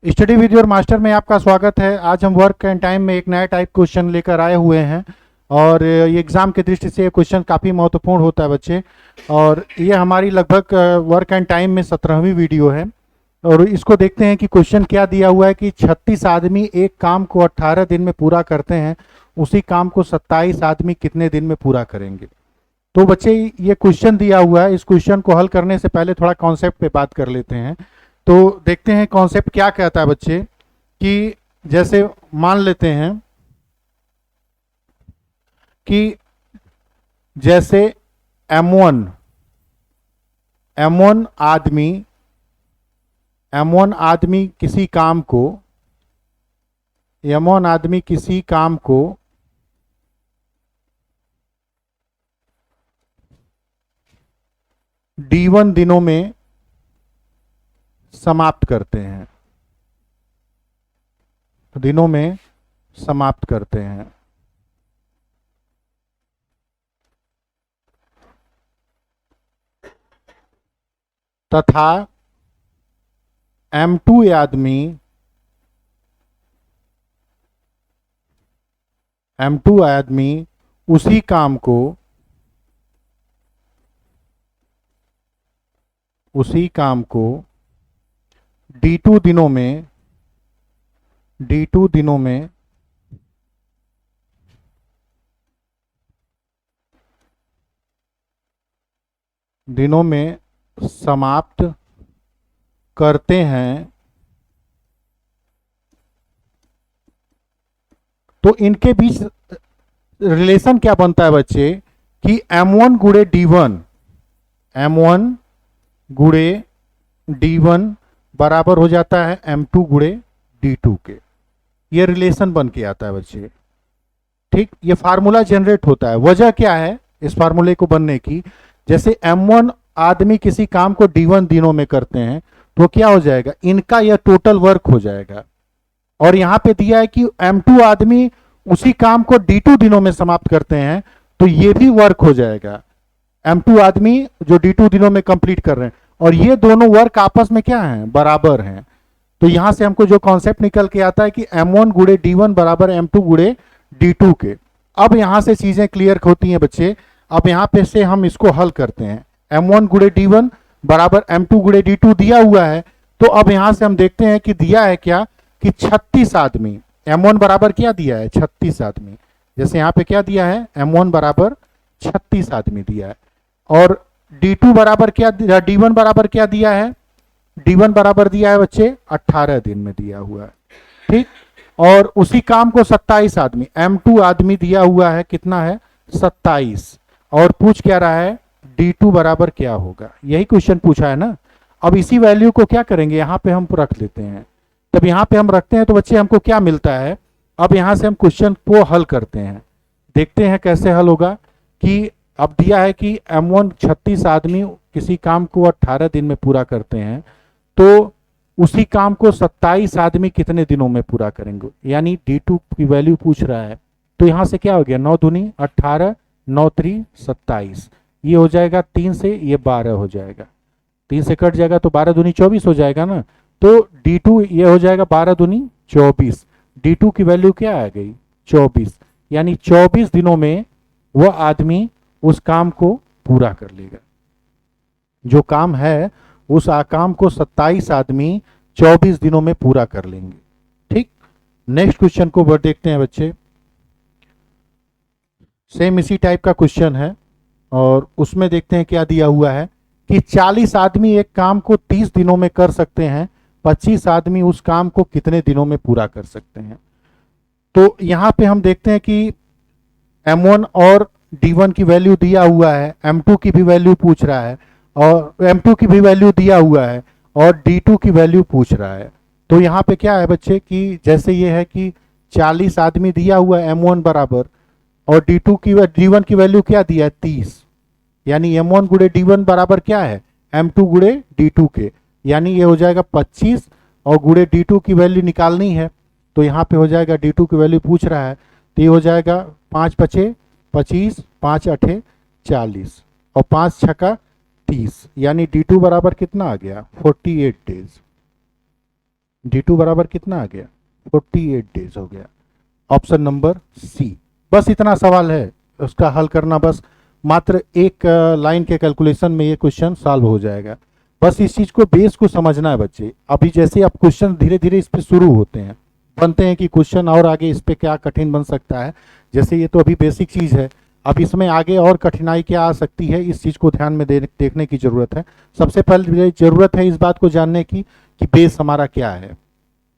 Study with your master में आपका स्वागत है। आज हम वर्क एंड टाइम में एक नया टाइप क्वेश्चन लेकर आए हुए हैं और ये एग्ज़ाम की दृष्टि से ये क्वेश्चन काफ़ी महत्वपूर्ण होता है बच्चे। और ये हमारी लगभग वर्क एंड टाइम में 17वीं वीडियो है और इसको देखते हैं कि क्वेश्चन क्या दिया हुआ है कि 36 आदमी एक काम को 18 दिन में पूरा करते हैं, उसी काम को 27 आदमी कितने दिन में पूरा करेंगे। तो बच्चे ये क्वेश्चन दिया हुआ है, इस क्वेश्चन को हल करने से पहले थोड़ा कॉन्सेप्ट पे बात कर लेते हैं। तो देखते हैं कॉन्सेप्ट क्या कहता है बच्चे कि जैसे मान लेते हैं कि जैसे M1 आदमी किसी काम को D1 दिनों में समाप्त करते हैं, तथा M2 आदमी उसी काम को D2 दिनों में समाप्त करते हैं। तो इनके बीच रिलेशन क्या बनता है बच्चे कि M1 गुणे D1 बराबर हो जाता है M2 गुणे D2 के। ये रिलेशन बन के आता है बच्चे, ठीक। ये फार्मूला जनरेट होता है। वजह क्या है इस फार्मूले को बनने की, जैसे M1 आदमी किसी काम को D1 दिनों में करते हैं तो क्या हो जाएगा, इनका यह टोटल वर्क हो जाएगा। और यहां पे दिया है कि M2 आदमी उसी काम को D2 दिनों में समाप्त करते हैं तो ये भी वर्क हो जाएगा। M2 आदमी जो D2 दिनों में कंप्लीट कर रहे हैं और ये दोनों वर्क आपस में क्या हैं, बराबर हैं। तो यहां से हमको जो कॉन्सेप्ट निकल के आता है कि M1 गुणे D1 बराबर M2 गुणे D2 के। अब यहां से चीजें क्लियर होती हैं बच्चे। अब यहां पे से हम इसको हल करते हैं। M1 गुणे D1 बराबर M2 गुणे D2 दिया हुआ है। तो अब यहां से हम देखते हैं कि दिया है क्या कि 36 आदमी। M1 बराबर क्या दिया है, 36 आदमी। जैसे यहाँ पे क्या दिया है, M1 बराबर 36 आदमी दिया है। और D2 बराबर क्या, D1 बराबर क्या दिया है, D1 बराबर दिया है बच्चे 18 दिन में दिया हुआ है, ठीक। और उसी काम को 27 आदमी, M2 आदमी दिया हुआ है कितना है, 27। और पूछ क्या रहा है, D2 बराबर क्या होगा, यही क्वेश्चन पूछा है ना। अब इसी वैल्यू को क्या करेंगे, यहां पे हम रख लेते हैं। तब यहां पे हम रखते हैं तो बच्चे हमको क्या मिलता है। अब यहां से हम क्वेश्चन को हल करते हैं, देखते हैं कैसे हल होगा। कि अब दिया है कि M1 36 आदमी किसी काम को 18 दिन में पूरा करते हैं, तो उसी काम को 27 आदमी कितने दिनों में पूरा करेंगे, यानी D2 की वैल्यू पूछ रहा है। तो यहां से क्या हो गया, 9 दूनी 18, 9 3 27, ये हो जाएगा 3 से, ये 12 हो जाएगा, 3 से कट जाएगा तो 12 दूनी 24 हो जाएगा ना। तो D2 ये हो जाएगा 12 दूनी 24। D2 की वैल्यू क्या आ गई, 24, यानी 24 दिनों में वह आदमी उस काम को पूरा कर लेगा। जो काम है उस काम को 27 आदमी 24 दिनों में पूरा कर लेंगे, ठीक। नेक्स्ट क्वेश्चन को देखते हैं बच्चे। सेम इसी टाइप का क्वेश्चन है और उसमें देखते हैं क्या दिया हुआ है कि 40 आदमी एक काम को 30 दिनों में कर सकते हैं, 25 आदमी उस काम को कितने दिनों में पूरा कर सकते हैं। तो यहां पे हम देखते हैं कि M1 और D1 की वैल्यू दिया हुआ है, M2 की भी वैल्यू पूछ रहा है, और M2 की भी वैल्यू दिया हुआ है और D2 की वैल्यू पूछ रहा है। तो यहाँ पे क्या है बच्चे कि जैसे ये है कि 40 आदमी दिया हुआ है M1 बराबर, और D1 की वैल्यू क्या दिया है, 30, यानी M1 गुणे D1 बराबर क्या है, M2 गुणे D2 के, यानी ये हो जाएगा 25 और गुणे D2 की वैल्यू निकालनी है। तो यहाँ पे हो जाएगा D2 की वैल्यू पूछ रहा है, तो ये हो जाएगा 5 पचे 25, 5 अठे 40 और 5 छका 30, यानी D2 बराबर कितना आ गया, 48 डेज। D2 बराबर कितना आ गया, 48 डेज हो गया। Option number C. बस इतना सवाल है, उसका हल करना, बस मात्र एक लाइन के कैलकुलेशन में ये क्वेश्चन सॉल्व हो जाएगा। बस इस चीज को, बेस को समझना है बच्चे। अभी जैसे अब क्वेश्चन धीरे धीरे इस पे शुरू होते हैं, बनते हैं कि क्वेश्चन और आगे इस पे क्या कठिन बन सकता है। जैसे ये तो अभी बेसिक चीज है, अब इसमें आगे और कठिनाई क्या आ सकती है, इस चीज को ध्यान में देखने की जरूरत है। सबसे पहले जरूरत है इस बात को जानने की कि बेस हमारा क्या है।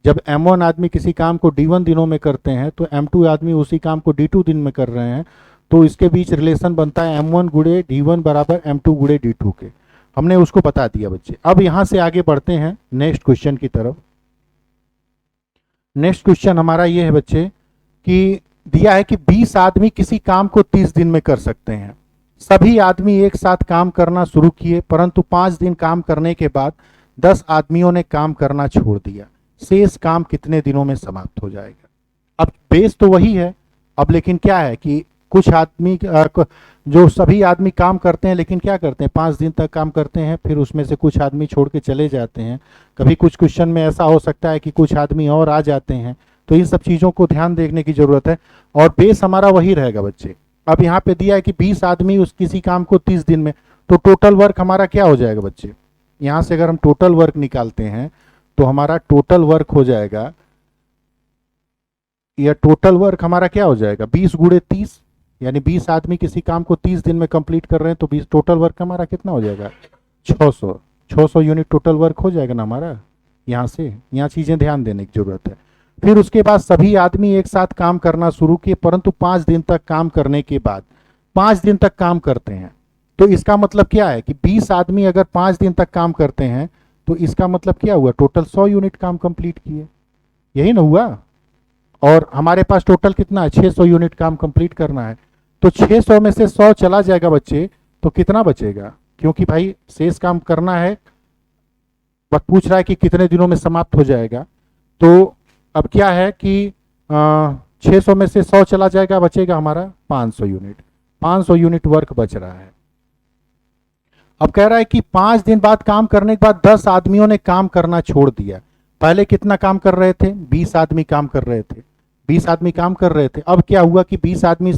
जब M1 आदमी किसी काम को D1 दिनों में करते हैं तो M2 आदमी उसी काम को D2 दिन में कर रहे हैं, तो इसके बीच रिलेशन बनता है M1 गुड़े D1 बराबर M2 गुड़े D2 के। हमने उसको बता दिया बच्चे। अब यहां से आगे बढ़ते हैं नेक्स्ट क्वेश्चन की तरफ। नेक्स्ट क्वेश्चन हमारा ये है बच्चे कि दिया है कि 20 आदमी किसी काम को 30 दिन में कर सकते हैं। सभी आदमी एक साथ काम करना शुरू किए, परंतु 5 दिन काम करने के बाद 10 आदमियों ने काम करना छोड़ दिया। शेष काम कितने दिनों में समाप्त हो जाएगा। अब बेस तो वही है, अब लेकिन क्या है कि कुछ आदमी जो सभी आदमी काम करते हैं, लेकिन क्या करते हैं, 5 दिन तक काम करते हैं, फिर उसमें से कुछ आदमी छोड़ के चले जाते हैं। कभी कुछ क्वेश्चन में ऐसा हो सकता है कि कुछ आदमी और आ जाते हैं, तो इन सब चीज़ों को ध्यान देखने की जरूरत है। और बेस हमारा वही रहेगा बच्चे। अब यहाँ पे दिया है कि 20 आदमी उस किसी काम को 30 दिन में, तो टोटल वर्क हमारा क्या हो जाएगा बच्चे। यहाँ से अगर हम टोटल वर्क निकालते हैं तो हमारा टोटल वर्क हो जाएगा, या टोटल वर्क हमारा क्या हो जाएगा, 20 गुणे 30, यानी 20 आदमी किसी काम को 30 दिन में कंप्लीट कर रहे हैं, तो 20 टोटल वर्क हमारा कितना हो जाएगा, 600 यूनिट टोटल वर्क हो जाएगा ना हमारा। यहाँ से यहाँ चीजें ध्यान देने की जरूरत है। फिर उसके बाद सभी आदमी एक साथ काम करना शुरू किए, परंतु 5 दिन तक काम करने के बाद, 5 दिन तक काम करते हैं, तो इसका मतलब क्या है कि 20 आदमी अगर 5 दिन तक काम करते हैं तो इसका मतलब क्या हुआ, टोटल 100 यूनिट काम कंप्लीट किए, यही ना हुआ। और हमारे पास टोटल कितना है, 600 यूनिट काम कंप्लीट करना है, तो 600 में से 100 चला जाएगा बच्चे, तो कितना बचेगा, क्योंकि भाई शेष काम करना है, बस पूछ रहा है कि कितने दिनों में समाप्त हो जाएगा। तो अब क्या है कि 600 में से 100 चला जाएगा, बचेगा हमारा 500 यूनिट। 500 यूनिट वर्क बच रहा है। अब कह रहा है कि 5 दिन बाद काम करने के बाद 10 आदमियों ने काम करना छोड़ दिया। पहले कितना काम कर रहे थे, 20 आदमी काम कर रहे थे, 20 आदमी काम कर रहे थे। अब क्या हुआ कि 20 आदमी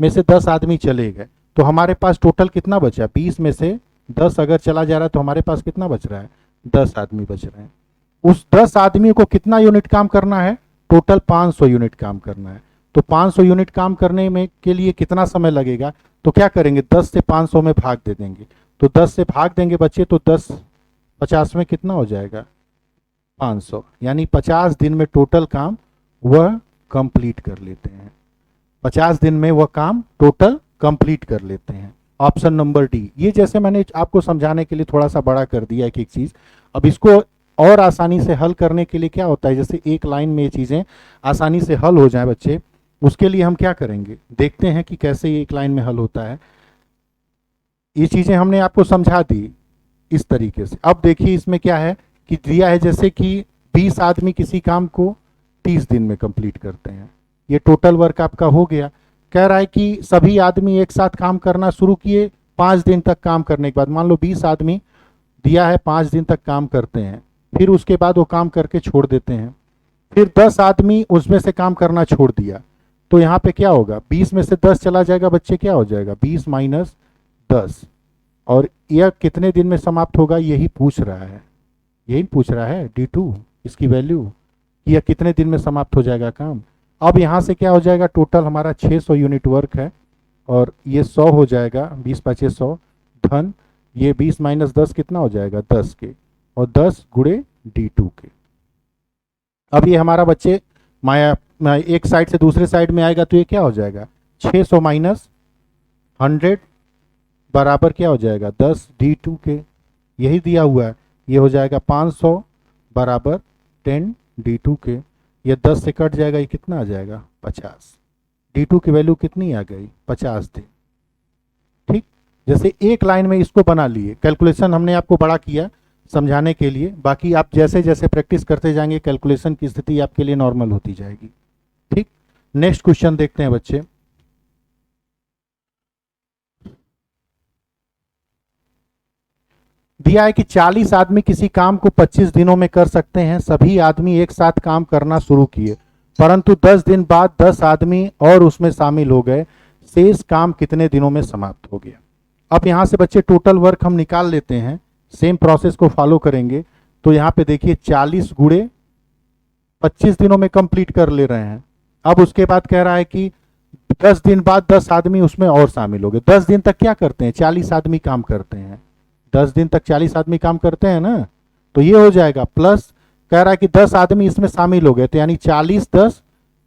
में से 10 आदमी चले गए, तो हमारे पास टोटल कितना बचा, 20 में से 10 अगर चला जा रहा है तो हमारे पास कितना बच रहा है, 10 आदमी बच रहे हैं। उस 10 आदमी को कितना यूनिट काम करना है, टोटल 500 यूनिट काम करना है। तो 500 यूनिट काम करने में के लिए कितना समय लगेगा, तो क्या करेंगे, 10 से 500 में भाग दे देंगे। तो 10 से भाग देंगे बच्चे, तो 10 50 में कितना हो जाएगा, 500, यानी 50 दिन में टोटल काम वह कंप्लीट कर लेते हैं। 50 दिन में वह काम टोटल कंप्लीट कर लेते हैं। Option number D. ये जैसे मैंने आपको समझाने के लिए थोड़ा सा बड़ा कर दिया एक एक चीज। अब इसको और आसानी से हल करने के लिए क्या होता है, जैसे एक लाइन में ये चीजें आसानी से हल हो जाए बच्चे, उसके लिए हम क्या करेंगे, देखते हैं कि कैसे ये एक लाइन में हल होता है। ये चीजें हमने आपको समझा दी इस तरीके से। अब देखिए इसमें क्या है कि दिया है जैसे कि 20 आदमी किसी काम को 30 दिन में कंप्लीट करते हैं, ये टोटल वर्क आपका हो गया। कह रहा है कि सभी आदमी एक साथ काम करना शुरू किए 5 दिन तक काम करने के बाद, मान लो 20 आदमी दिया है 5 दिन तक काम करते हैं, फिर उसके बाद वो काम करके छोड़ देते हैं। फिर 10 आदमी उसमें से काम करना छोड़ दिया, तो यहाँ पे क्या होगा, 20 में से 10 चला जाएगा बच्चे, क्या हो जाएगा 20 माइनस 10। और यह कितने दिन में समाप्त होगा, यही पूछ रहा है, यही पूछ रहा है D2 इसकी वैल्यू, यह कितने दिन में समाप्त हो जाएगा काम। अब यहाँ से क्या हो जाएगा, टोटल हमारा 600 यूनिट वर्क है, और ये 100 हो जाएगा, 20 5 100 धन ये 20 माइनस 10 कितना हो जाएगा, 10 के, और 10 गुणे D2 के। अब ये हमारा बच्चे माया एक साइड से दूसरे साइड में आएगा, तो ये क्या हो जाएगा, 600 माइनस 100 बराबर क्या हो जाएगा, 10 D2 के, यही दिया हुआ है। ये हो जाएगा 500 बराबर 10 D2 के, ये 10 से कट जाएगा, ये कितना आ जाएगा, 50। D2 की वैल्यू कितनी आ गई, 50 थी। ठीक, जैसे एक लाइन में इसको बना लिए, कैलकुलेशन हमने आपको बड़ा किया समझाने के लिए, बाकी आप जैसे जैसे प्रैक्टिस करते जाएंगे कैलकुलेशन की स्थिति आपके लिए नॉर्मल होती जाएगी। ठीक, नेक्स्ट क्वेश्चन देखते हैं बच्चे। दिया है कि 40 आदमी किसी काम को 25 दिनों में कर सकते हैं। सभी आदमी एक साथ काम करना शुरू किए, परंतु 10 दिन बाद 10 आदमी और उसमें शामिल हो गए। शेष काम कितने दिनों में समाप्त हो गया? अब यहां से बच्चे टोटल वर्क हम निकाल लेते हैं, सेम प्रोसेस को फॉलो करेंगे। तो यहाँ पे देखिए 40 गुणे 25 दिनों में कंप्लीट कर ले रहे हैं। अब उसके बाद कह रहा है कि 10 दिन बाद 10 आदमी उसमें और शामिल हो गए। 10 दिन तक क्या करते हैं? 40 आदमी काम करते हैं। 10 दिन तक 40 आदमी काम करते हैं ना, तो ये हो जाएगा। प्लस कह रहा है कि 10 आदमी इसमें शामिल हो गए, तो यानी 40 10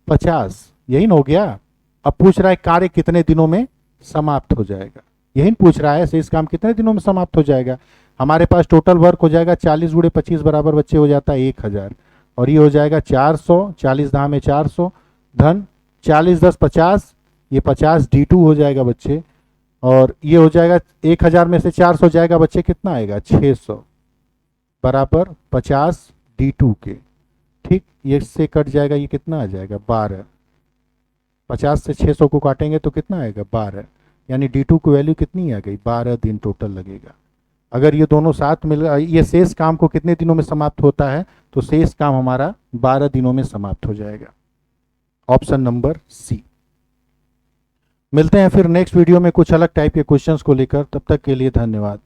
50, यही ना हो गया। अब पूछ रहा है कार्य कितने दिनों में समाप्त हो जाएगा, यही पूछ रहा है शेष काम कितने दिनों में समाप्त हो जाएगा। हमारे पास टोटल वर्क हो जाएगा 40 गुणे 25 बराबर बच्चे हो जाता है 1000, और ये हो जाएगा 400, 40 दाह में 400 धन 40 10 50, ये 50 D2 हो जाएगा बच्चे। और ये हो जाएगा 1000 में से 400 जाएगा बच्चे, कितना आएगा 600 बराबर 50 D2 के। ठीक, ये से कट जाएगा, ये कितना आ जाएगा 12। 50 से 600 को काटेंगे तो कितना आएगा 12, यानी D2 की वैल्यू कितनी आ गई 12 दिन टोटल लगेगा। अगर ये दोनों साथ मिल, ये शेष काम को कितने दिनों में समाप्त होता है, तो शेष काम हमारा 12 दिनों में समाप्त हो जाएगा। Option number C. मिलते हैं फिर नेक्स्ट वीडियो में कुछ अलग टाइप के क्वेश्चंस को लेकर, तब तक के लिए धन्यवाद।